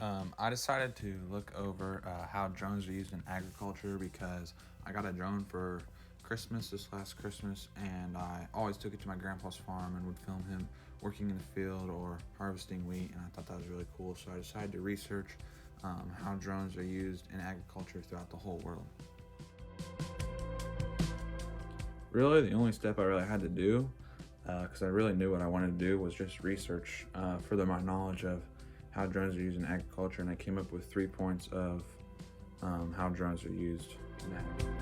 I decided to look over how drones are used in agriculture because I got a drone for Christmas this last Christmas, and I always took it to my grandpa's farm and would film him working in the field or harvesting wheat, and I thought that was really cool. So I decided to research how drones are used in agriculture throughout the whole world. Really, the only step I really had to do, because I really knew what I wanted to do, was just research further my knowledge of how drones are used in agriculture, and I came up with 3 points of how drones are used in agriculture.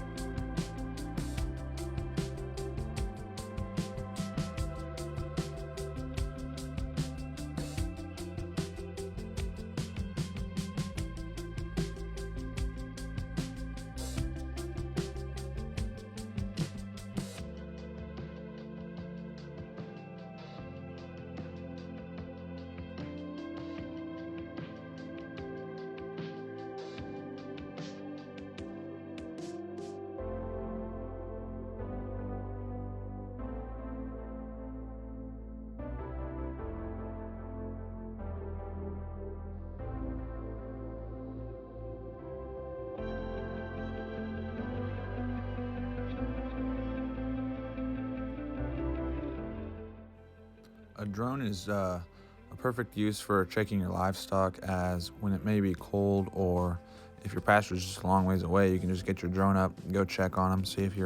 A drone is a perfect use for checking your livestock, as when it may be cold or if your pasture is just a long ways away, you can just get your drone up, go check on them, see if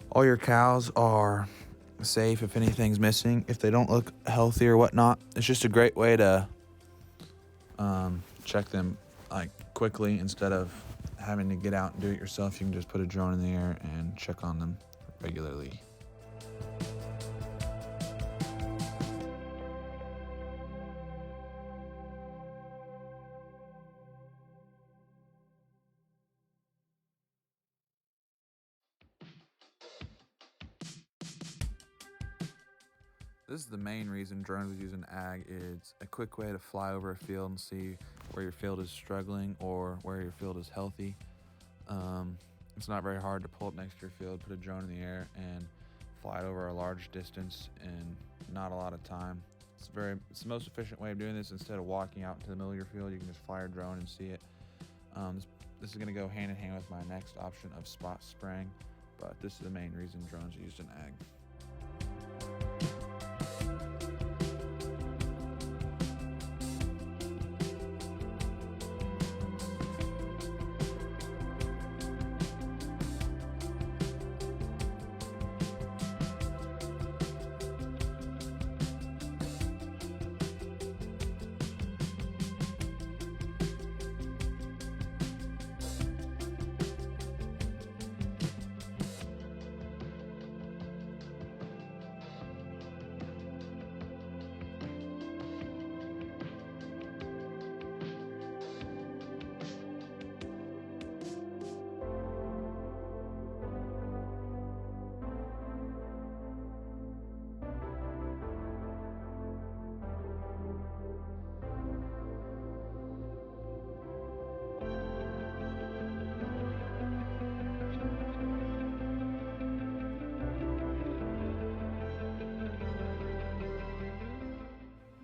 all your cows are safe, if anything's missing, if they don't look healthy or whatnot. It's just a great way to check them like quickly instead of having to get out and do it yourself. You can just put a drone in the air and check on them regularly. This is the main reason drones are used in ag. It's a quick way to fly over a field and see where your field is struggling or where your field is healthy. It's not very hard to pull up next to your field, put a drone in the air, and fly it over a large distance in not a lot of time. It's the most efficient way of doing this. Instead of walking out into the middle of your field, you can just fly your drone and see it. This is going to go hand in hand with my next option of spot spraying, but this is the main reason drones are used in ag.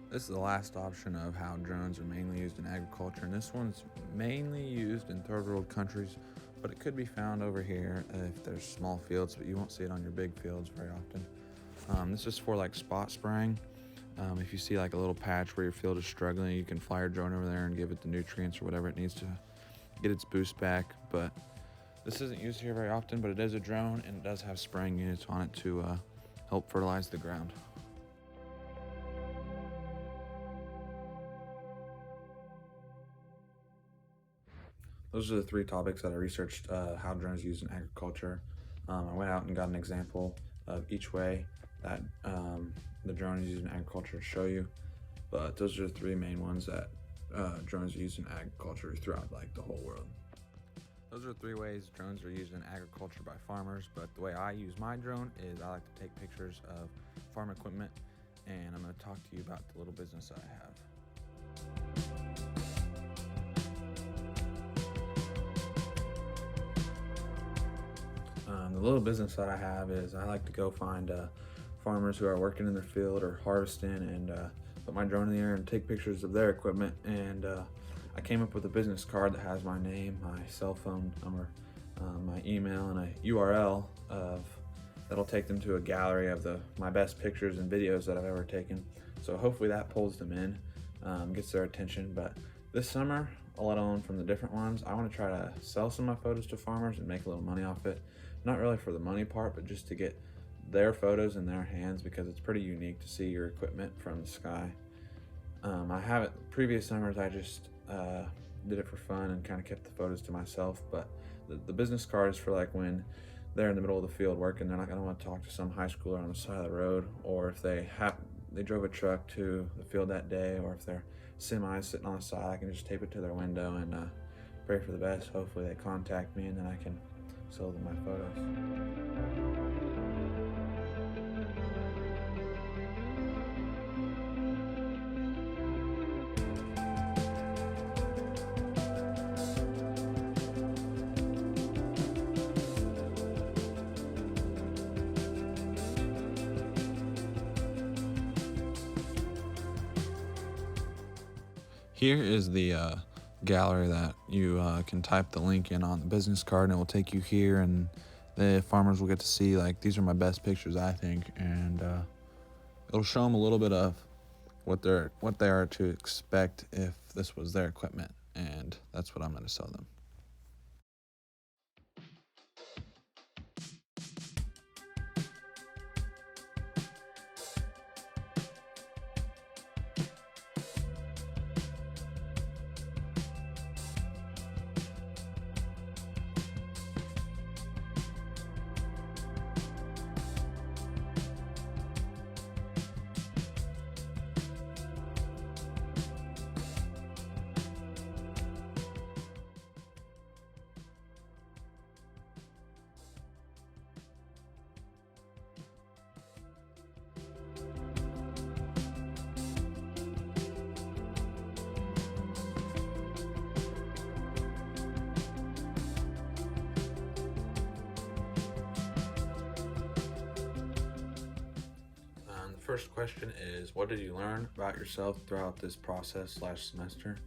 This is the last option of how drones are mainly used in agriculture, and this one's mainly used in third world countries, but it could be found over here if there's small fields, but you won't see it on your big fields very often. This is for like spot spraying. If you see like a little patch where your field is struggling, you can fly your drone over there and give it the nutrients or whatever it needs to get its boost back. But this isn't used here very often, but it is a drone and it does have spraying units on it to help fertilize the ground. Those are the 3 topics that I researched how drones are used in agriculture. I went out and got an example of each way that the drone is used in agriculture to show you. But those are the 3 main ones that drones are used in agriculture throughout like the whole world. Those are 3 ways drones are used in agriculture by farmers, but the way I use my drone is I like to take pictures of farm equipment, and I'm going to talk to you about the little business that I have. The little business that I have is I like to go find farmers who are working in their field or harvesting and put my drone in the air and take pictures of their equipment. And I came up with a business card that has my name, my cell phone number, my email, and a URL that'll take them to a gallery of my best pictures and videos that I've ever taken. So hopefully that pulls them in, gets their attention. But this summer, let alone from the different ones, I want to try to sell some of my photos to farmers and make a little money off it. Not really for the money part, but just to get their photos in their hands, because it's pretty unique to see your equipment from the sky. I haven't, previous summers I just did it for fun and kind of kept the photos to myself, but the business card is for like when they're in the middle of the field working, they're not going to want to talk to some high schooler on the side of the road, or if they drove a truck to the field that day, or if they're semi sitting on the side, I can just tape it to their window and pray for the best. Hopefully they contact me and then I can sell them my photos. Here is the gallery that you can type the link in on the business card, and it will take you here, and the farmers will get to see, like, these are my best pictures, I think, and it'll show them a little bit of what they are to expect if this was their equipment, and that's what I'm going to sell them. The first question is, what did you learn about yourself throughout this process / semester?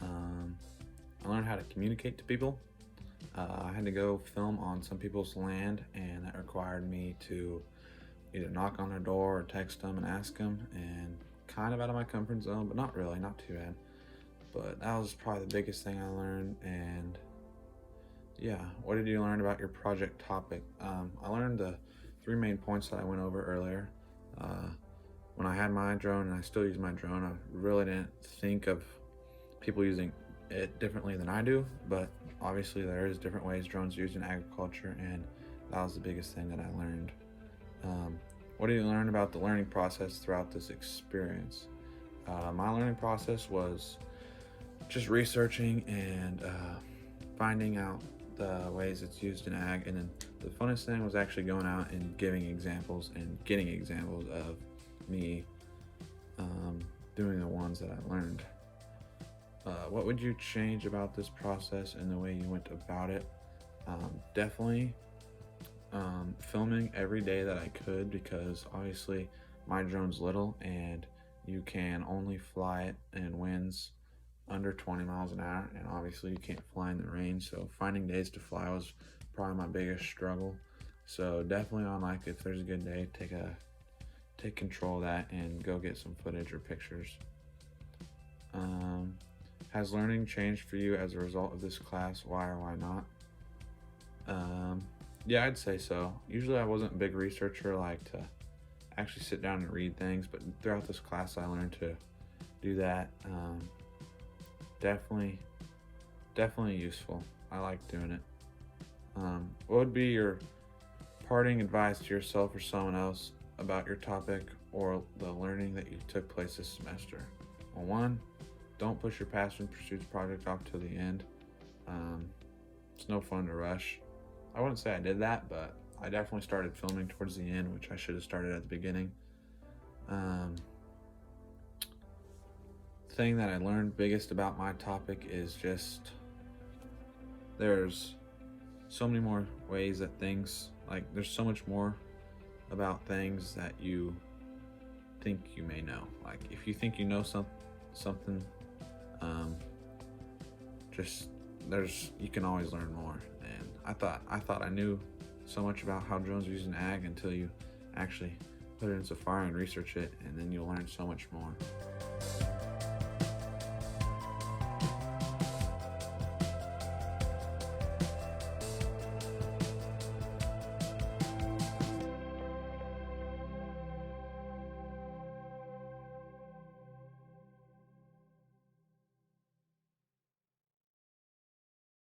I learned how to communicate to people. I had to go film on some people's land, and that required me to either knock on their door or text them and ask them, and kind of out of my comfort zone, but not really, not too bad. But that was probably the biggest thing I learned. And yeah, what did you learn about your project topic? I learned the 3 main points that I went over earlier. When I had my drone, and I still use my drone, I really didn't think of people using it differently than I do, but obviously there is different ways drones are used in agriculture, and that was the biggest thing that I learned. What did you learn about the learning process throughout this experience? My learning process was just researching and finding out the ways it's used in ag, and then the funnest thing was actually going out and giving examples and getting examples of me doing the ones that I learned. What would you change about this process and the way you went about it? Definitely filming every day that I could, because obviously my drone's little and you can only fly it in winds under 20 miles an hour, and obviously you can't fly in the rain, so finding days to fly was probably my biggest struggle. So definitely on, like, if there's a good day, take control of that and go get some footage or pictures. Has learning changed for you as a result of this class? Why or why not? Yeah, I'd say so. Usually I wasn't a big researcher, like to actually sit down and read things, but throughout this class I learned to do that. Definitely useful. I like doing it. What would be your parting advice to yourself or someone else about your topic or the learning that you took place this semester? Well, 1, don't push your passion pursuits project off to the end. It's no fun to rush. I wouldn't say I did that, but I definitely started filming towards the end, which I should have started at the beginning. Thing that I learned biggest about my topic is just there's so many more ways that things, like, there's so much more about things that you think you may know. Like if you think you know something, just you can always learn more. And I thought I knew so much about how drones are used in ag until you actually put it in Safari and research it, and then you'll learn so much more.